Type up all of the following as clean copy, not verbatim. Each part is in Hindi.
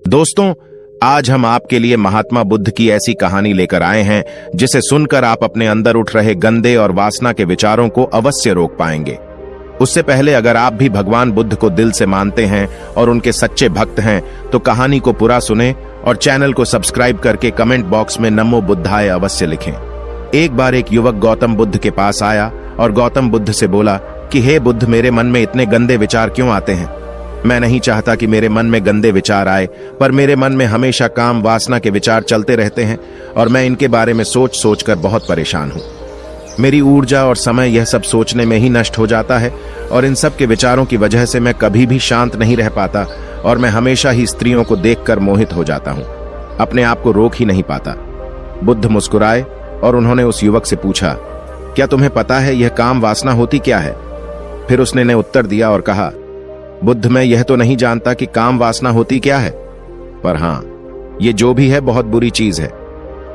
दोस्तों, आज हम आपके लिए महात्मा बुद्ध की ऐसी कहानी लेकर आए हैं जिसे सुनकर आप अपने अंदर उठ रहे गंदे और वासना के विचारों को अवश्य रोक पाएंगे। उससे पहले अगर आप भी भगवान बुद्ध को दिल से मानते हैं और उनके सच्चे भक्त हैं तो कहानी को पूरा सुने और चैनल को सब्सक्राइब करके कमेंट बॉक्स में नमो बुद्धाय अवश्य लिखें। एक बार एक युवक गौतम बुद्ध के पास आया और गौतम बुद्ध से बोला कि हे बुद्ध, मेरे मन में इतने गंदे विचार क्यों आते हैं? मैं नहीं चाहता कि मेरे मन में गंदे विचार आए, पर मेरे मन में हमेशा काम वासना के विचार चलते रहते हैं और मैं इनके बारे में सोच सोच कर बहुत परेशान हूँ। मेरी ऊर्जा और समय यह सब सोचने में ही नष्ट हो जाता है और इन सब के विचारों की वजह से मैं कभी भी शांत नहीं रह पाता और मैं हमेशा ही स्त्रियों को देखकर मोहित हो जाता हूँ, अपने आप को रोक ही नहीं पाता। बुद्ध मुस्कुराए और उन्होंने उस युवक से पूछा, क्या तुम्हें पता है यह काम वासना होती क्या है? फिर उसने ने उत्तर दिया और कहा, बुद्ध, मैं यह तो नहीं जानता कि काम वासना होती क्या है, पर हाँ, ये जो भी है बहुत बुरी चीज है।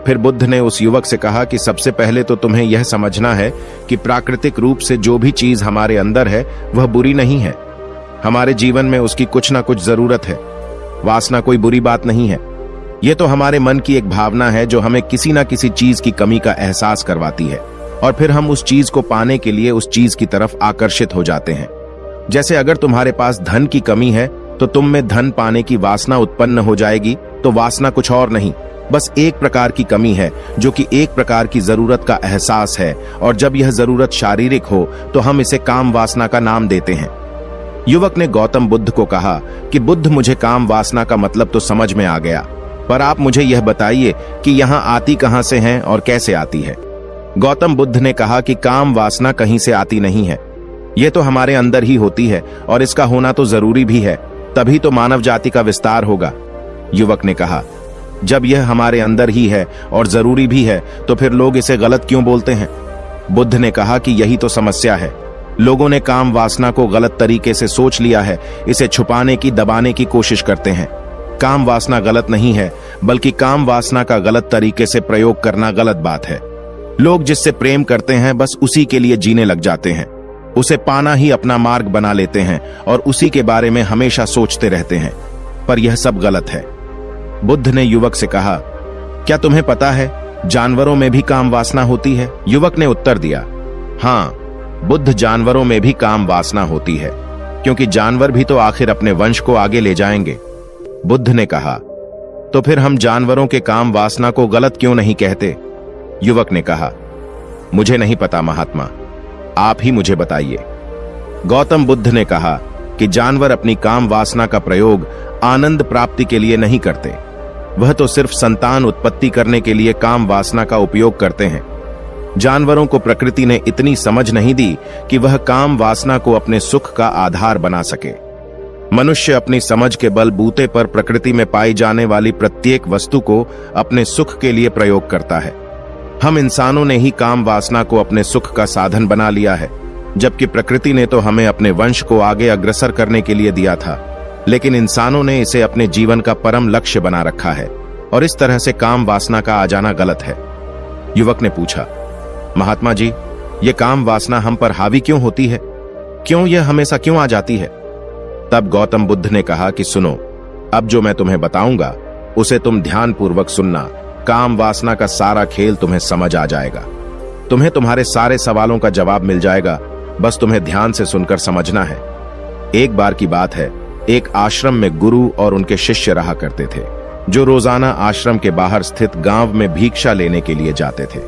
फिर बुद्ध ने उस युवक से कहा कि सबसे पहले तो तुम्हें यह समझना है कि प्राकृतिक रूप से जो भी चीज हमारे अंदर है वह बुरी नहीं है। हमारे जीवन में उसकी कुछ ना कुछ जरूरत है। वासना कोई बुरी बात नहीं है। यह तो हमारे मन की एक भावना है जो हमें किसी ना किसी चीज की कमी का एहसास करवाती है और फिर हम उस चीज को पाने के लिए उस चीज की तरफ आकर्षित हो जाते हैं। जैसे अगर तुम्हारे पास धन की कमी है तो तुम में धन पाने की वासना उत्पन्न हो जाएगी। तो वासना कुछ और नहीं, बस एक प्रकार की कमी है जो कि एक प्रकार की जरूरत का एहसास है, और जब यह जरूरत शारीरिक हो तो हम इसे काम वासना का नाम देते हैं। युवक ने गौतम बुद्ध को कहा कि बुद्ध, मुझे काम वासना का मतलब तो समझ में आ गया, पर आप मुझे यह बताइए कि यहाँ आती कहां से है और कैसे आती है? गौतम बुद्ध ने कहा कि काम वासना कहीं से आती नहीं है, यह तो हमारे अंदर ही होती है और इसका होना तो जरूरी भी है, तभी तो मानव जाति का विस्तार होगा। युवक ने कहा, जब यह हमारे अंदर ही है और जरूरी भी है तो फिर लोग इसे गलत क्यों बोलते हैं? बुद्ध ने कहा कि यही तो समस्या है। लोगों ने काम वासना को गलत तरीके से सोच लिया है, इसे छुपाने की, दबाने की कोशिश करते हैं। काम वासना गलत नहीं है, बल्कि काम वासना का गलत तरीके से प्रयोग करना गलत बात है। लोग जिससे प्रेम करते हैं बस उसी के लिए जीने लग जाते हैं, उसे पाना ही अपना मार्ग बना लेते हैं और उसी के बारे में हमेशा सोचते रहते हैं, पर यह सब गलत है। बुद्ध ने युवक से कहा, क्या तुम्हें पता है जानवरों में भी काम वासना होती है? युवक ने उत्तर दिया, हाँ बुद्ध, जानवरों में भी काम वासना होती है, क्योंकि जानवर भी तो आखिर अपने वंश को आगे ले जाएंगे। बुद्ध ने कहा, तो फिर हम जानवरों के काम वासना को गलत क्यों नहीं कहते? युवक ने कहा, मुझे नहीं पता महात्मा, आप ही मुझे बताइए। गौतम बुद्ध ने कहा कि जानवर अपनी काम वासना का प्रयोग आनंद प्राप्ति के लिए नहीं करते, वह तो सिर्फ संतान उत्पत्ति करने के लिए काम वासना का उपयोग करते हैं। जानवरों को प्रकृति ने इतनी समझ नहीं दी कि वह काम वासना को अपने सुख का आधार बना सके। मनुष्य अपनी समझ के बलबूते पर प्रकृति में पाई जाने वाली प्रत्येक वस्तु को अपने सुख के लिए प्रयोग करता है। हम इंसानों ने ही काम वासना को अपने सुख का साधन बना लिया है, जबकि प्रकृति ने तो हमें अपने वंश को आगे अग्रसर करने के लिए दिया था, लेकिन इंसानों ने इसे अपने जीवन का परम लक्ष्य बना रखा है और इस तरह से काम वासना का आ जाना गलत है। युवक ने पूछा, महात्मा जी, ये काम वासना हम पर हावी क्यों होती है? क्यों यह हमेशा क्यों आ जाती है? तब गौतम बुद्ध ने कहा कि सुनो, अब जो मैं तुम्हें बताऊंगा उसे तुम ध्यानपूर्वक सुनना। काम वासना का सारा खेल तुम्हें समझ आ जाएगा, तुम्हें तुम्हारे सारे सवालों का जवाब मिल जाएगा, बस तुम्हें ध्यान से सुनकर समझना है। एक बार की बात है, एक आश्रम में गुरु और उनके शिष्य रहा करते थे, जो रोजाना आश्रम के बाहर स्थित गांव में भिक्षा लेने के लिए जाते थे।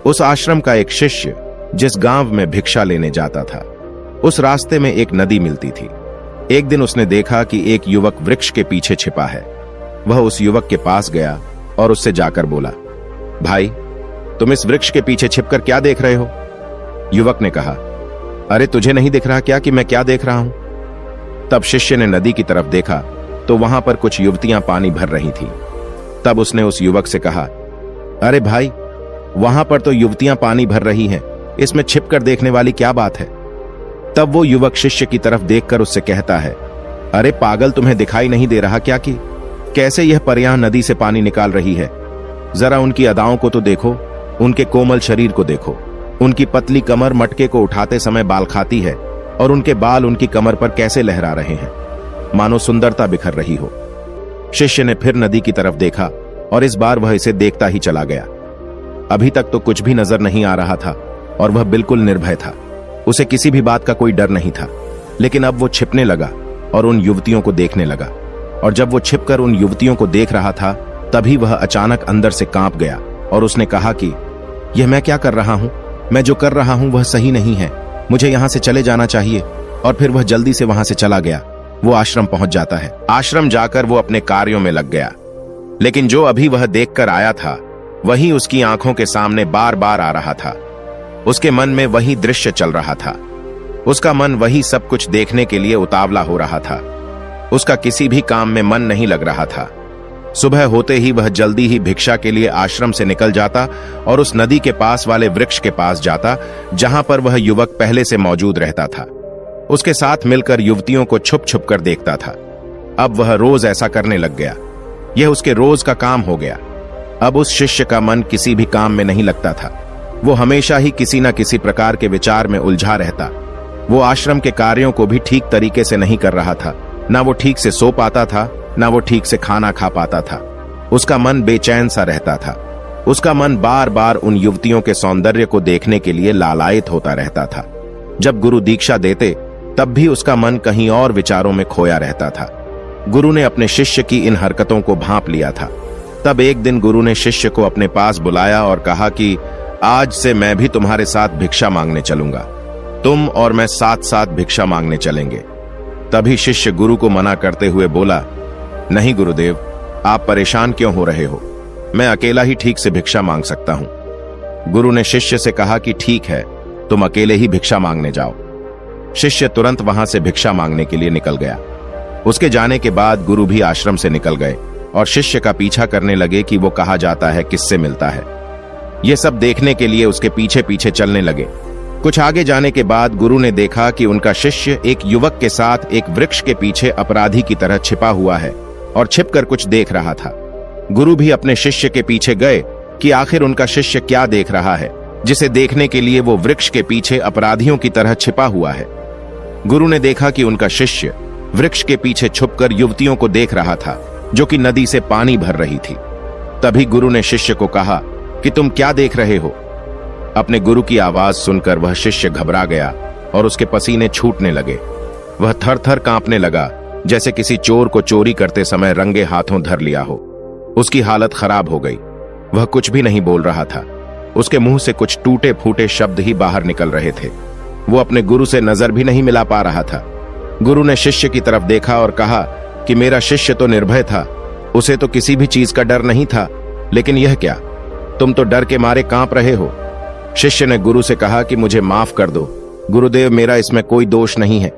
उस आश्रम का एक शिष्य जिस गांव में भिक्षा लेने जाता था, उस रास्ते में एक नदी मिलती थी। एक दिन उसने देखा कि एक युवक वृक्ष के पीछे छिपा है। वह उस युवक के पास गया और उससे जाकर बोला, भाई, तुम इस वृक्ष के पीछे छिपकर क्या देख रहे हो? युवक ने कहा, अरे तुझे नहीं दिख रहा क्या कि मैं क्या देख रहा हूं? तब शिष्य ने नदी की तरफ देखा तो वहां पर कुछ युवतियां पानी भर रही थीं। तब उसने उस युवक से कहा, अरे भाई, वहां पर तो युवतियां पानी भर रही हैं, इसमें छिपकर देखने वाली क्या बात है? तब वो युवक शिष्य की तरफ देखकर उससे कहता है, अरे पागल, तुम्हें दिखाई नहीं दे रहा क्या कि कैसे यह परियां नदी से पानी निकाल रही है? जरा उनकी अदाओं को तो देखो, उनके कोमल शरीर को देखो, उनकी पतली कमर मटके को उठाते समय बाल खाती है और उनके बाल उनकी कमर पर कैसे लहरा रहे हैं, मानो सुंदरता बिखर रही हो। शिष्य ने फिर नदी की तरफ देखा और इस बार वह इसे देखता ही चला गया। अभी तक तो कुछ भी नजर नहीं आ रहा था और वह बिल्कुल निर्भय था। उसे किसी भी बात का कोई डर नहीं था। लेकिन अब वो छिपने लगा और उन युवतियों को देखने लगा। और जब वो छिपकर उन युवतियों को देख रहा था, तभी वह अचानक अंदर से कांप गया और उसने कहा कि यह मैं क्या कर रहा हूं? मैं जो कर रहा हूं वह सही नहीं है। मुझे यहां से चले जाना चाहिए। और फिर वह जल्दी से वहां से चला गया। वो आश्रम पहुंच जाता है। आश्रम जाकर वो अपने कार्यों में लग गया। लेकिन जो अभी वह देखकर आया था वही उसकी आंखों के सामने बार बार आ रहा था। उसके मन में वही दृश्य चल रहा था। उसका मन वही सब कुछ देखने के लिए उतावला हो रहा था। उसका किसी भी काम में मन नहीं लग रहा था। सुबह होते ही वह जल्दी ही भिक्षा के लिए आश्रम से निकल जाता और उस नदी के पास वाले वृक्ष के पास जाता जहां पर वह युवक पहले से मौजूद रहता था। उसके साथ मिलकर युवतियों को छुप छुप कर देखता था। अब वह रोज ऐसा करने लग गया। यह उसके रोज का काम हो गया। अब उस शिष्य का मन किसी भी काम में नहीं लगता था। वो हमेशा ही किसी न किसी प्रकार के विचार में उलझा रहता। वो आश्रम के कार्यों को भी ठीक तरीके से नहीं कर रहा था। ना वो ठीक से सो पाता था, ना वो ठीक से खाना खा पाता था। उसका मन बेचैन सा रहता था। उसका मन बार बार उन युवतियों के सौंदर्य को देखने के लिए लालायित होता रहता था। जब गुरु दीक्षा देते तब भी उसका मन कहीं और विचारों में खोया रहता था। गुरु ने अपने शिष्य की इन हरकतों को भांप लिया था। तब एक दिन गुरु ने शिष्य को अपने पास बुलाया और कहा कि आज से मैं भी तुम्हारे साथ भिक्षा मांगने चलूंगा। तुम और मैं साथ साथ भिक्षा मांगने चलेंगे। तभी शिष्य गुरु को मना करते हुए बोला, नहीं गुरुदेव, आप परेशान क्यों हो रहे हो? मैं अकेला ही ठीक से भिक्षा मांग सकता हूं। गुरु ने शिष्य से कहा कि ठीक है, तुम अकेले ही भिक्षा मांगने जाओ। शिष्य तुरंत वहां से भिक्षा मांगने के लिए निकल गया। उसके जाने के बाद गुरु भी आश्रम से निकल गए और शिष्य का पीछा करने लगे कि वो कहा जाता है, किससे मिलता है। ये सब देखने के लिए उसके पीछे पीछे चलने लगे। कुछ आगे जाने के बाद गुरु ने देखा कि उनका शिष्य एक युवक के साथ एक वृक्ष के पीछे अपराधी की तरह छिपा हुआ है और छिपकर कुछ देख रहा था। गुरु भी अपने शिष्य के पीछे गए कि आखिर उनका शिष्य क्या देख रहा है, जिसे देखने के लिए वो वृक्ष के पीछे अपराधियों की तरह छिपा हुआ है। गुरु ने देखा कि उनका शिष्य वृक्ष के पीछे छुपकर युवतियों को देख रहा था जो कि नदी से पानी भर रही थी। तभी गुरु ने शिष्य को कहा कि तुम क्या देख रहे हो? अपने गुरु की आवाज सुनकर वह शिष्य घबरा गया और उसके पसीने छूटने लगे। वह थर थर कांपने लगा, जैसे किसी चोर को चोरी करते समय रंगे हाथों धर लिया हो। उसकी हालत खराब हो गई। वह कुछ भी नहीं बोल रहा था। उसके मुंह से कुछ टूटे फूटे शब्द ही बाहर निकल रहे थे। वो अपने गुरु से नजर भी नहीं मिला पा रहा था। गुरु ने शिष्य की तरफ देखा और कहा कि मेरा शिष्य तो निर्भय था, उसे तो किसी भी चीज का डर नहीं था, लेकिन यह क्या, तुम तो डर के मारे कांप रहे हो। शिष्य ने गुरु से कहा कि मुझे माफ कर दो गुरुदेव, मेरा इसमें कोई दोष नहीं है।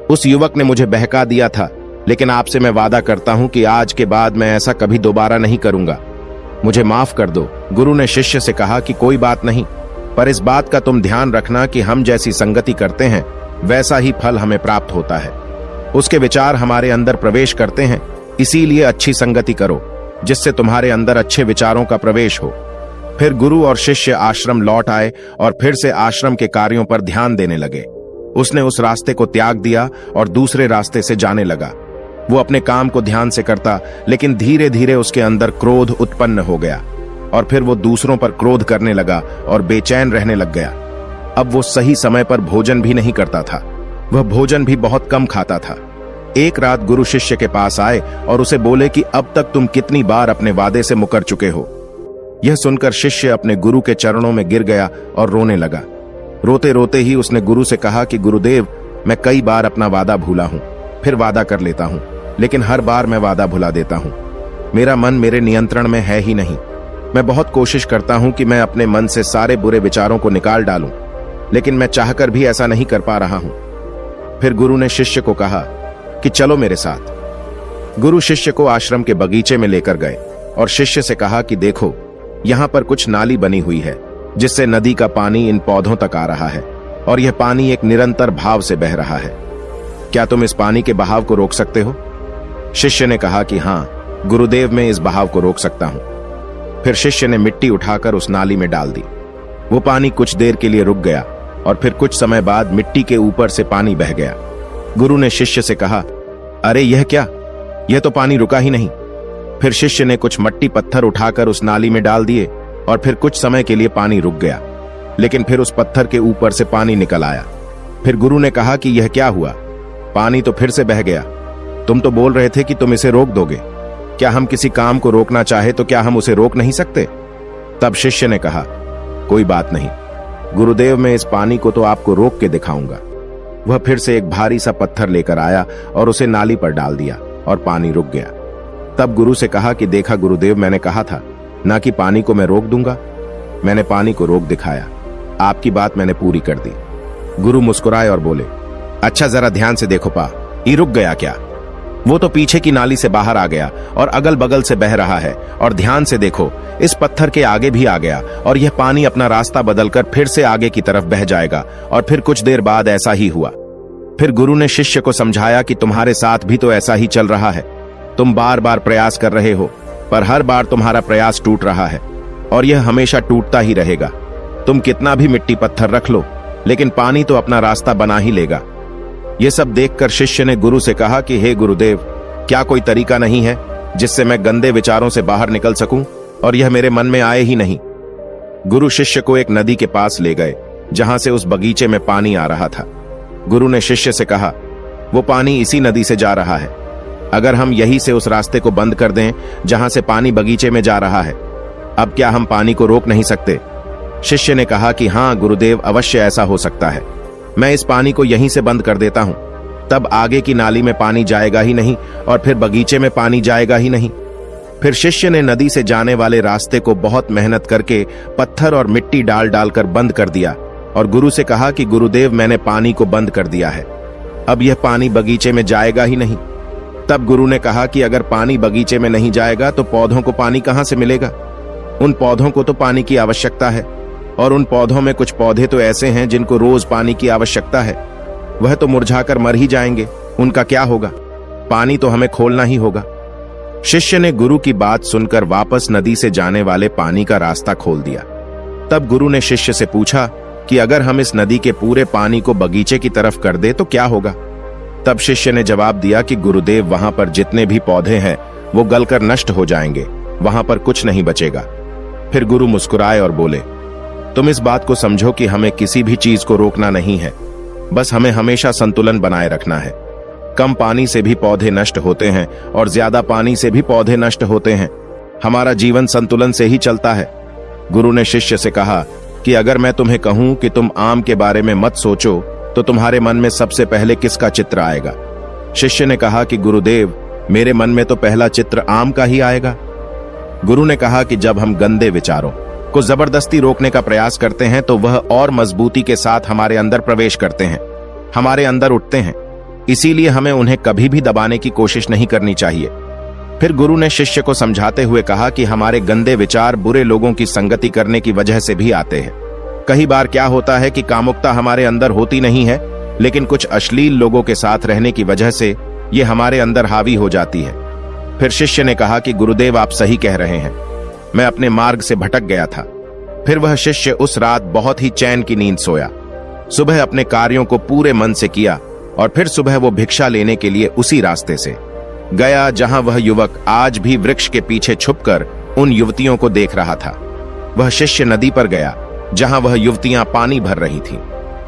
उस युवक ने मुझे बहका दिया था, लेकिन आपसे मैं वादा करता हूं कि आज के बाद मैं ऐसा कभी दोबारा नहीं करूंगा। मुझे माफ कर दो। गुरु ने शिष्य से कहा कि कोई बात नहीं, पर इस बात का तुम ध्यान रखना कि हम जैसी संगति करते हैं वैसा ही फल हमें प्राप्त होता है। उसके विचार हमारे अंदर प्रवेश करते हैं, इसीलिए अच्छी संगति करो जिससे तुम्हारे अंदर अच्छे विचारों का प्रवेश हो। फिर गुरु और शिष्य आश्रम लौट आए और फिर से आश्रम के कार्यों पर ध्यान देने लगे। उसने उस रास्ते को त्याग दिया और दूसरे रास्ते से जाने लगा। वो अपने काम को ध्यान से करता, लेकिन धीरे धीरे उसके अंदर क्रोध उत्पन्न हो गया और फिर वो दूसरों पर क्रोध करने लगा और बेचैन रहने लग गया। अब वो सही समय पर भोजन भी नहीं करता था। वह भोजन भी बहुत कम खाता था। एक रात गुरु शिष्य के पास आए और उसे बोले कि अब तक तुम कितनी बार अपने वादे से मुकर चुके हो। यह सुनकर शिष्य अपने गुरु के चरणों में गिर गया और रोने लगा। रोते रोते ही उसने गुरु से कहा कि गुरुदेव, मैं कई बार अपना वादा भूला हूं, फिर वादा कर लेता हूं, लेकिन हर बार मैं वादा भुला देता हूं। मेरा मन मेरे नियंत्रण में है ही नहीं। मैं बहुत कोशिश करता हूं कि मैं अपने मन से सारे बुरे विचारों को निकाल डालूं, लेकिन मैं चाहकर भी ऐसा नहीं कर पा रहा हूं। फिर गुरु ने शिष्य को कहा कि चलो मेरे साथ। गुरु शिष्य को आश्रम के बगीचे में लेकर गए और शिष्य से कहा कि देखो, यहां पर कुछ नाली बनी हुई है जिससे नदी का पानी इन पौधों तक आ रहा है और यह पानी एक निरंतर भाव से बह रहा है। क्या तुम इस पानी के बहाव को रोक सकते हो? शिष्य ने कहा कि हां गुरुदेव, मैं इस बहाव को रोक सकता हूं। फिर शिष्य ने मिट्टी उठाकर उस नाली में डाल दी। वो पानी कुछ देर के लिए रुक गया और फिर कुछ समय बाद मिट्टी के ऊपर से पानी बह गया। गुरु ने शिष्य से कहा, अरे यह क्या, यह तो पानी रुका ही नहीं, फिर शिष्य ने कुछ मट्टी पत्थर उठाकर उस नाली में डाल दिए और फिर कुछ समय के लिए पानी रुक गया, लेकिन फिर उस पत्थर के ऊपर से पानी निकल आया। फिर गुरु ने कहा कि यह क्या हुआ? पानी तो फिर से बह गया। तुम तो बोल रहे थे कि तुम इसे रोक दोगे। क्या हम किसी काम को रोकना चाहे तो क्या हम उसे रोक नहीं सकते? तब शिष्य ने कहा, कोई बात नहीं गुरुदेव, मैं इस पानी को तो आपको रोक के दिखाऊंगा। वह फिर से एक भारी सा पत्थर लेकर आया और उसे नाली पर डाल दिया और पानी रुक गया। तब गुरु से कहा कि देखा गुरुदेव, मैंने कहा था ना कि पानी को मैं रोक दूंगा। मैंने पानी को रोक दिखाया, आपकी बात मैंने पूरी कर दी। गुरु मुस्कुराए और बोले, अच्छा जरा ध्यान से देखो पा, ये रुक गया क्या? वो तो पीछे की नाली से बाहर आ गया और अगल बगल से बह रहा है। और ध्यान से देखो, इस पत्थर के आगे भी आ गया और यह पानी अपना रास्ता बदलकर फिर से आगे की तरफ बह जाएगा। और फिर कुछ देर बाद ऐसा ही हुआ। फिर गुरु ने शिष्य को समझाया कि तुम्हारे साथ भी तो ऐसा ही चल रहा है। तुम बार बार प्रयास कर रहे हो, पर हर बार तुम्हारा प्रयास टूट रहा है और यह हमेशा टूटता ही रहेगा। तुम कितना भी मिट्टी पत्थर रख लो, लेकिन पानी तो अपना रास्ता बना ही लेगा। यह सब देखकर शिष्य ने गुरु से कहा कि हे गुरुदेव, क्या कोई तरीका नहीं है जिससे मैं गंदे विचारों से बाहर निकल सकूं और यह मेरे मन में आए ही नहीं? गुरु शिष्य को एक नदी के पास ले गए जहां से उस बगीचे में पानी आ रहा था। गुरु ने शिष्य से कहा, वो पानी इसी नदी से जा रहा है। अगर हम यहीं से उस रास्ते को बंद कर दें जहां से पानी बगीचे में जा रहा है, अब क्या हम पानी को रोक नहीं सकते? शिष्य ने कहा कि हां गुरुदेव, अवश्य ऐसा हो सकता है। मैं इस पानी को यहीं से बंद कर देता हूं, तब आगे की नाली में पानी जाएगा ही नहीं और फिर बगीचे में पानी जाएगा ही नहीं। फिर शिष्य ने नदी से जाने वाले रास्ते को बहुत मेहनत करके पत्थर और मिट्टी डाल डालकर बंद कर दिया और गुरु से कहा कि गुरुदेव, मैंने पानी को बंद कर दिया है, अब यह पानी बगीचे में जाएगा ही नहीं। तब गुरु ने कहा कि अगर पानी बगीचे में नहीं जाएगा तो पौधों को पानी कहां से मिलेगा? उन पौधों को तो पानी की आवश्यकता है और उन पौधों में कुछ पौधे तो ऐसे हैं जिनको रोज पानी की आवश्यकता है। वह तो मुरझाकर मर ही जाएंगे, उनका क्या होगा? पानी तो हमें खोलना ही होगा। शिष्य ने गुरु की बात सुनकर वापस नदी से जाने वाले पानी का रास्ता खोल दिया। तब गुरु ने शिष्य से पूछा कि अगर हम इस नदी के पूरे पानी को बगीचे की तरफ कर दे तो क्या होगा? तब शिष्य ने जवाब दिया कि गुरुदेव, वहां पर जितने भी पौधे हैं वो गलकर नष्ट हो जाएंगे, वहां पर कुछ नहीं बचेगा। फिर गुरु मुस्कुराए और बोले, तुम इस बात को समझो कि हमें किसी भी चीज को रोकना नहीं है, बस हमें हमेशा संतुलन बनाए रखना है। कम पानी से भी पौधे नष्ट होते हैं और ज्यादा पानी से भी पौधे नष्ट होते हैं। हमारा जीवन संतुलन से ही चलता है। गुरु ने शिष्य से कहा कि अगर मैं तुम्हें कहूं कि तुम आम के बारे में मत सोचो तो तुम्हारे मन में सबसे पहले किसका चित्र आएगा? शिष्य ने कहा कि गुरुदेव, मेरे मन में तो पहला चित्र आम का ही आएगा। गुरु ने कहा कि जब हम गंदे विचारों को जबरदस्ती रोकने का प्रयास करते हैं तो वह और मजबूती के साथ हमारे अंदर प्रवेश करते हैं, हमारे अंदर उठते हैं। इसीलिए हमें उन्हें कभी भी दबाने की कोशिश नहीं करनी चाहिए। फिर गुरु ने शिष्य को समझाते हुए कहा कि हमारे गंदे विचार बुरे लोगों की संगति करने की वजह से भी आते हैं। कई बार क्या होता है कि कामुकता हमारे अंदर होती नहीं है, लेकिन कुछ अश्लील लोगों के साथ रहने की वजह से ये हमारे अंदर हावी हो जाती है। फिर शिष्य ने कहा कि गुरुदेव, आप सही कह रहे हैं, मैं अपने मार्ग से भटक गया था। फिर वह शिष्य उस रात बहुत ही चैन की नींद सोया। सुबह अपने कार्यों को पूरे मन से किया और फिर सुबह वो भिक्षा लेने के लिए उसी रास्ते से गया जहां वह युवक आज भी वृक्ष के पीछे छुपकर उन युवतियों को देख रहा था। वह शिष्य नदी पर गया जहां वह युवतियां पानी भर रही थीं।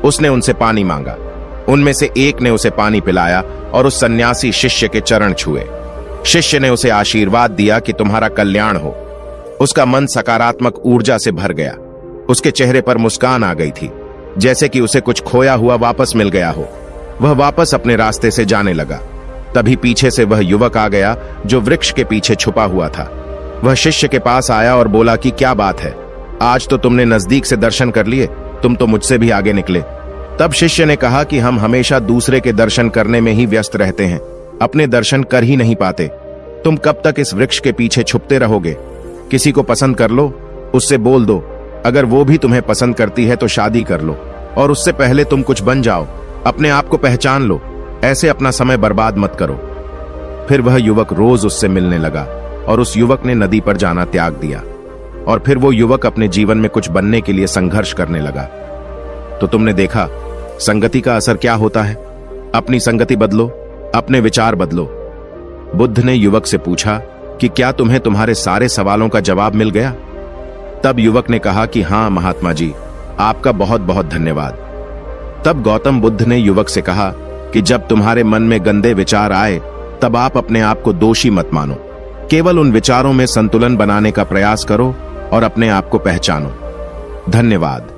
उसने उनसे पानी मांगा। उनमें से एक ने उसे पानी पिलाया और उस सन्यासी शिष्य के चरण छुए। शिष्य ने उसे आशीर्वाद दिया कि तुम्हारा कल्याण हो। उसका मन सकारात्मक ऊर्जा से भर गया। उसके चेहरे पर मुस्कान आ गई थी, जैसे कि उसे कुछ खोया हुआ वापस मिल गया हो। वह वापस अपने रास्ते से जाने लगा। तभी पीछे से वह युवक आ गया जो वृक्ष के पीछे छुपा हुआ था। वह शिष्य के पास आया और बोला कि क्या बात है, आज तो तुमने नजदीक से दर्शन कर लिए, तुम तो मुझसे भी आगे निकले। तब शिष्य ने कहा कि हम हमेशा दूसरे के दर्शन करने में ही व्यस्त रहते हैं, अपने दर्शन कर ही नहीं पाते। तुम कब तक इस वृक्ष के पीछे छुपते रहोगे? किसी को पसंद कर लो, उससे बोल दो। अगर वो भी तुम्हें पसंद करती है तो शादी कर लो, और उससे पहले तुम कुछ बन जाओ, अपने आप को पहचान लो। ऐसे अपना समय बर्बाद मत करो। फिर वह युवक रोज उससे मिलने लगा और उस युवक ने नदी पर जाना त्याग दिया। और फिर वो युवक अपने जीवन में कुछ बनने के लिए संघर्ष करने लगा। तो तुमने देखा संगति का असर क्या होता है। अपनी संगति बदलो, अपने विचार बदलो। बुद्ध ने युवक से पूछा कि क्या तुम्हें तुम्हारे सारे सवालों का जवाब मिल गया? तब युवक ने कहा कि हाँ महात्मा जी, आपका बहुत बहुत धन्यवाद। तब गौतम बुद्ध ने युवक से कहा कि जब तुम्हारे मन में गंदे विचार आए तब आप अपने आप को दोषी मत मानो, केवल उन विचारों में संतुलन बनाने का प्रयास करो और अपने आप को पहचानो। धन्यवाद।